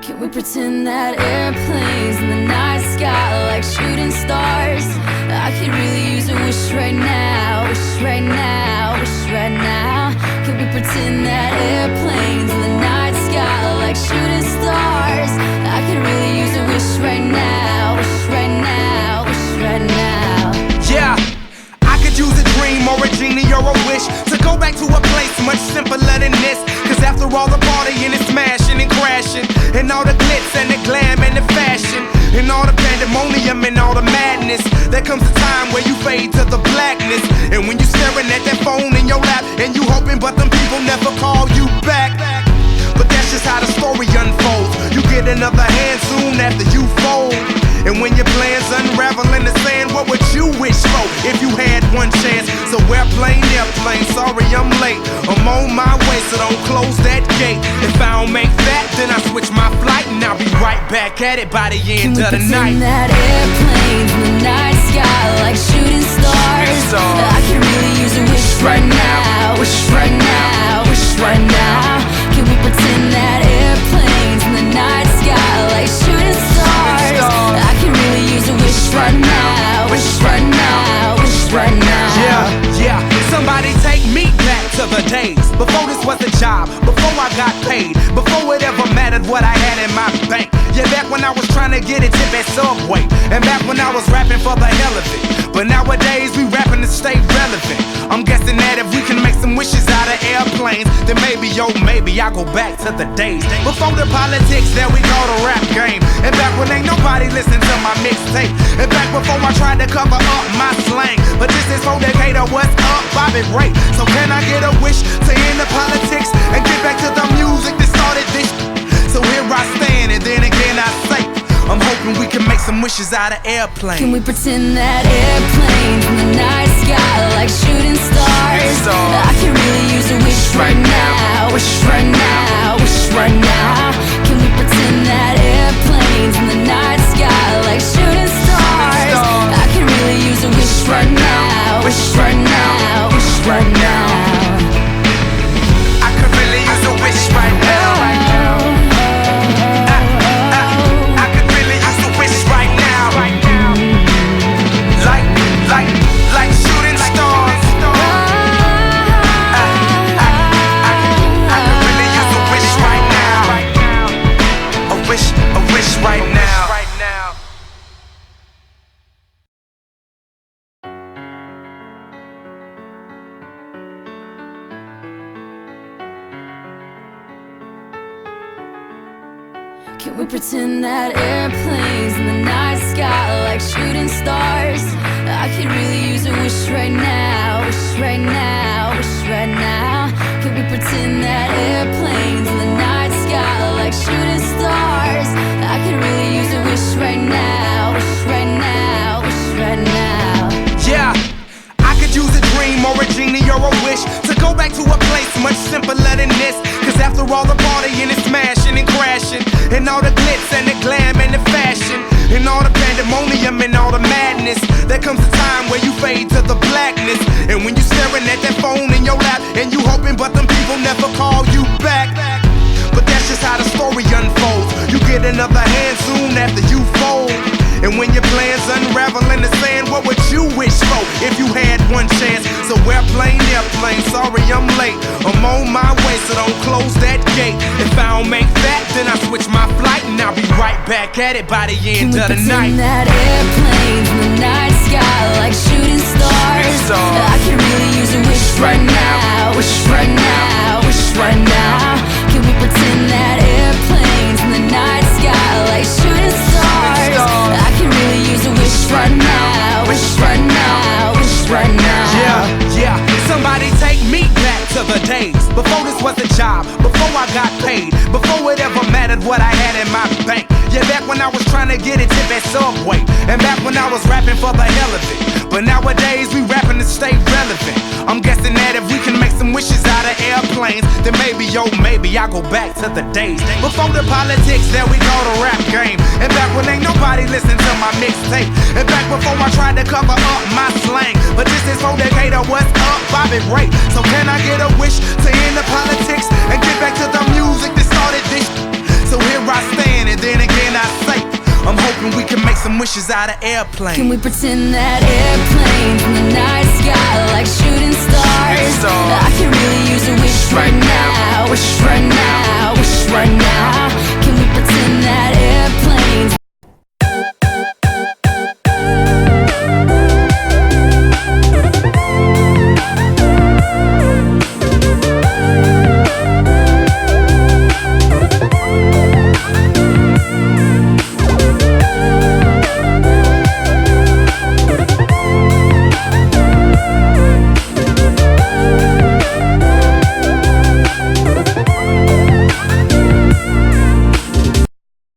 Can we pretend that airplanes in the night sky are like shooting stars? I could really use a wish right now, wish right now, wish right now. Can we pretend that airplanes in the night sky are like shooting stars? I could really use a wish right now, wish right now, wish right now. Yeah, I could use a dream or a genie or a wish to go back to a place much simpler than this. Cause after all the partying and smashing and crashing, and all the glitz and the glam and the fashion, and all the pandemonium and all the madness, there comes a time where you fade to the blackness. And when you staring at that phone in your lap, and you hoping but them people never call you back. But that's just how the story unfolds. You get another hand soon after you fold. And when your plans unravel in the sand, what would you wish for if you had one chance? So airplane, sorry I'm late. I'm on my way, so don't close that gate. If I don't make that, then I switch my flight, and I'll be right back at it by the end of the night. Can we pretend that airplanes in the night sky like shooting stars? I can really use a wish right now, wish right now, wish right now. Can we pretend that airplanes in the night sky like shooting stars? I can really use a wish right now, wish right now, wish right now. Yeah, somebody take me back to the days before this was a job, before I got paid, before it ever mattered what I had in my bank. Yeah, back when I was trying to get a tip at Subway, and back when I was rapping for the hell of it. But nowadays we rapping to stay relevant. I'm guessing that if we can make some wishes out of airplanes, then maybe, yo, maybe I'll go back to the days before the politics, there we go, the rap game. And back when ain't nobody listen to my mixtape, and back before I tried to cover up my slang. But this is for Decatur, what's up, Bobby Ray? So can I get a wish to end the politics and get back to the music that started this? So here I stand, and then again I say, I'm hoping we can make some wishes out of airplanes. Can we pretend that airplanes in the night sky like shooting stars? I can really use a wish right now, wish right now, wish right now. Can we pretend that airplanes in the night sky like shooting stars? I can really use a wish right now, wish right now, wish right now. I could really use a wish right now. Like shooting stars. I could really use a wish right now. A wish right now. Can we pretend that airplanes in the night sky are like shooting stars? I could really use a wish right now, wish right now, wish right now. Can we pretend that airplanes in the night sky are like shooting stars? I could really use a wish right now, wish right now, wish right now. Yeah, I could use a dream or a genie or a wish to go back to a place much simpler than this. Cause after all the partying and smashing and crashing, and all the glitz and the glam and the fashion, and all the pandemonium and all the madness, there comes a time where you fade to the blackness. And when you staring at that phone in your lap, and you hoping but them people never call you back. But that's just how the story unfolds. You get another hand soon after you fold. And when your plans unravel in the sand, what would you wish for if you had one chance? So airplane, sorry I'm late. I'm on my way, so don't close that gate. If I don't make that, then I switch my flight, and I'll be right back at it by the end of the night. Can we pretend that airplanes in the night sky like shooting stars? I can really use a wish right now, wish right now, wish right now. Can we pretend that airplanes in the night sky like shooting stars? I can really use a wish right now, wish right now, wish right now. Yeah, somebody take me back to the days before this was a job, before I got paid, before it ever mattered what I had in my bank. Yeah, back when I was trying to get a tip at Subway, and back when I was rapping for the hell of it. But nowadays we rapping to stay relevant. I'm guessing that if we can make some wishes out of airplanes, then maybe, yo, maybe I'll go back to the days before the politics, there we go, the rap game. And back when ain't nobody listen to my mixtape, and back before I tried to cover up my slang. But this is for Decatur, what's up, Bobby Ray? So can I get a wish to end the politics and get back to the music that started this? So here I stand, and we can make some wishes out of airplanes. Can we pretend that airplanes in the night sky like shooting stars?